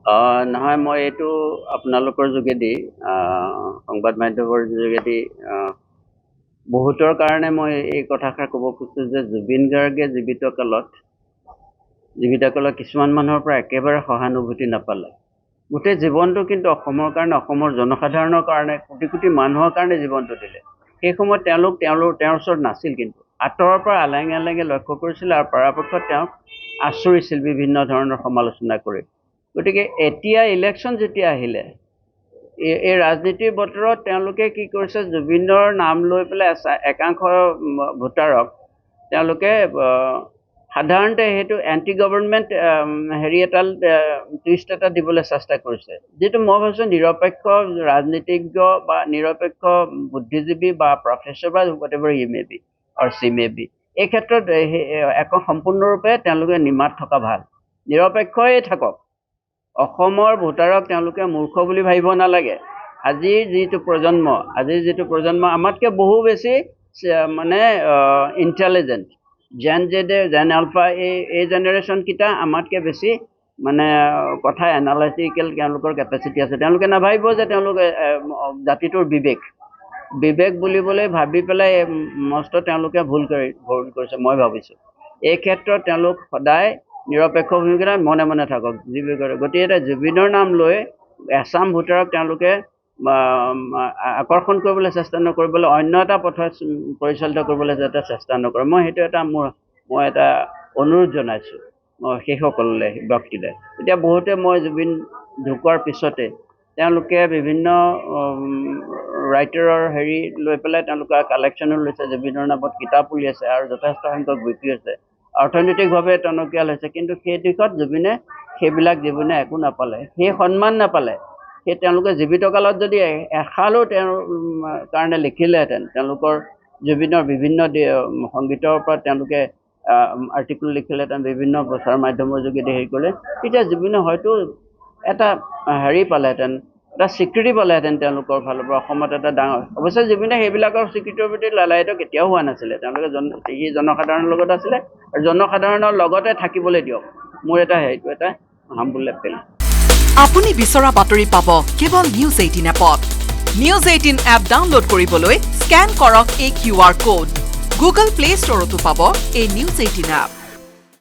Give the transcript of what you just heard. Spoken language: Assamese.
নহয় মই এইটো আপোনালোকৰ যোগেদি সংবাদ মাধ্যমৰ যোগেদি বহুতৰ কাৰণে মই এই কথাষাৰ ক'ব খুজিছোঁ যে জুবিন গাৰ্গে জীৱিত কালত কিছুমান মানুহৰ পৰা একেবাৰে সহানুভূতি নাপালে। গোটেই জীৱনটো কিন্তু অসমৰ কাৰণে, অসমৰ জনসাধাৰণৰ কাৰণে, কোটি কোটি মানুহৰ কাৰণে জীৱনটো দিলে। সেই সময়ত তেওঁৰ ওচৰত নাছিল, কিন্তু আঁতৰৰ পৰা আলেঙে আলেঙে লক্ষ্য কৰিছিল আৰু পৰাপক্ষত তেওঁক আচৰিছিল বিভিন্ন ধৰণৰ সমালোচনা কৰি। গতিকে এতিয়া ইলেকশ্যন যেতিয়া আহিলে, এই ৰাজনীতিৰ বতৰত তেওঁলোকে কি কৰিছে, জুবিনৰ নাম লৈ পেলাই একাংশ ভোটাৰক তেওঁলোকে সাধাৰণতে সেইটো এণ্টি গভৰ্ণমেণ্ট টুইষ্ট এটা দিবলৈ চেষ্টা কৰিছে, যিটো মই ভাবিছোঁ নিৰপেক্ষ ৰাজনীতিজ্ঞ বা নিৰপেক্ষ বুদ্ধিজীৱী বা প্ৰফেচৰ বা whatever he may be or she may be, এই ক্ষেত্ৰত সম্পূৰ্ণৰূপে তেওঁলোকে নিমাত থকা ভাল, নিৰপেক্ষই থাকক। অসমৰ ভোটাৰক তেওঁলোকে মূৰ্খ বুলি ভাবিব নালাগে। আজিৰ যিটো প্ৰজন্ম আমাতকৈ বহু বেছি মানে ইণ্টেলিজেণ্ট। জেন আলফা এই জেনেৰেশ্যনকেইটা আমাতকৈ বেছি মানে কথা এনালাইটিকেল তেওঁলোকৰ কেপাচিটি আছে। তেওঁলোকে নাভাবিব যে তেওঁলোকে জাতিটোৰ বিবেক বুলিবলৈ ভাবি পেলাই মস্ত তেওঁলোকে ভুল কৰিছে মই ভাবিছোঁ। এই ক্ষেত্ৰত তেওঁলোক সদায় নিৰপেক্ষ ভূমিকা মনে মনে থাকক। গতিকে এতিয়া জুবিনৰ নাম লৈ এছাম ভোটাৰক তেওঁলোকে আকৰ্ষণ কৰিবলৈ চেষ্টা নকৰিবলৈ, অন্য এটা পথত পৰিচালিত কৰিবলৈ যাতে চেষ্টা নকৰে, মই সেইটো এটা অনুৰোধ জনাইছোঁ সেইসকললৈ, ব্যক্তিলৈ। এতিয়া বহুতে মই জুবিন ঢুকোৱাৰ পিছতে তেওঁলোকে বিভিন্ন ৰাইটাৰৰ লৈ পেলাই তেওঁলোকে কালেকশ্যনো লৈছে, জুবিনৰ নামত কিতাপ উলিয়াইছে আৰু যথেষ্ট সংখ্যক বিক্ৰী হৈছে, অৰ্থনৈতিকভাৱে টনকিয়াল হৈছে। কিন্তু সেই দিশত জুবিনে একো নাপালে, সেই সন্মান নাপালে। সেই তেওঁলোকে জীৱিত কালত যদি এশালো তেওঁৰ কাৰণে লিখিলেহেঁতেন, তেওঁলোকৰ জুবিনৰ বিভিন্ন সংগীতৰ ওপৰত তেওঁলোকে আৰ্টিকল লিখিলেহেঁতেন, বিভিন্ন প্ৰচাৰ মাধ্যমৰ যোগেদি কৰিলে, তেতিয়া জুবিনে হয়তো এটা পালেহেঁতেন, এটা স্বীকৃতি পালেহেঁতেন তেওঁলোকৰ ফালৰ পৰা, অসমত এটা ডাঙৰ। অৱশ্যে জুবিনে সেইবিলাকৰ স্বীকৃতিৰ প্ৰতি লালায়িত কেতিয়াও হোৱা নাছিলে। তেওঁলোকে জনসাধাৰণৰ লগত আছিলে আৰু জনসাধাৰণৰ লগতে থাকিবলৈ দিয়ক, মোৰ এটা হাম্বল এপেল। আপুনি বিচৰা বাতৰি পাব কেৱল নিউজ 18 এপত। নিউজ 18 এপ ডাউনলোড কৰিবলৈ স্কেন কৰক এই QR কোড। গুগল প্লে ষ্টৰতো পাব এই নিউজ 18 এপ।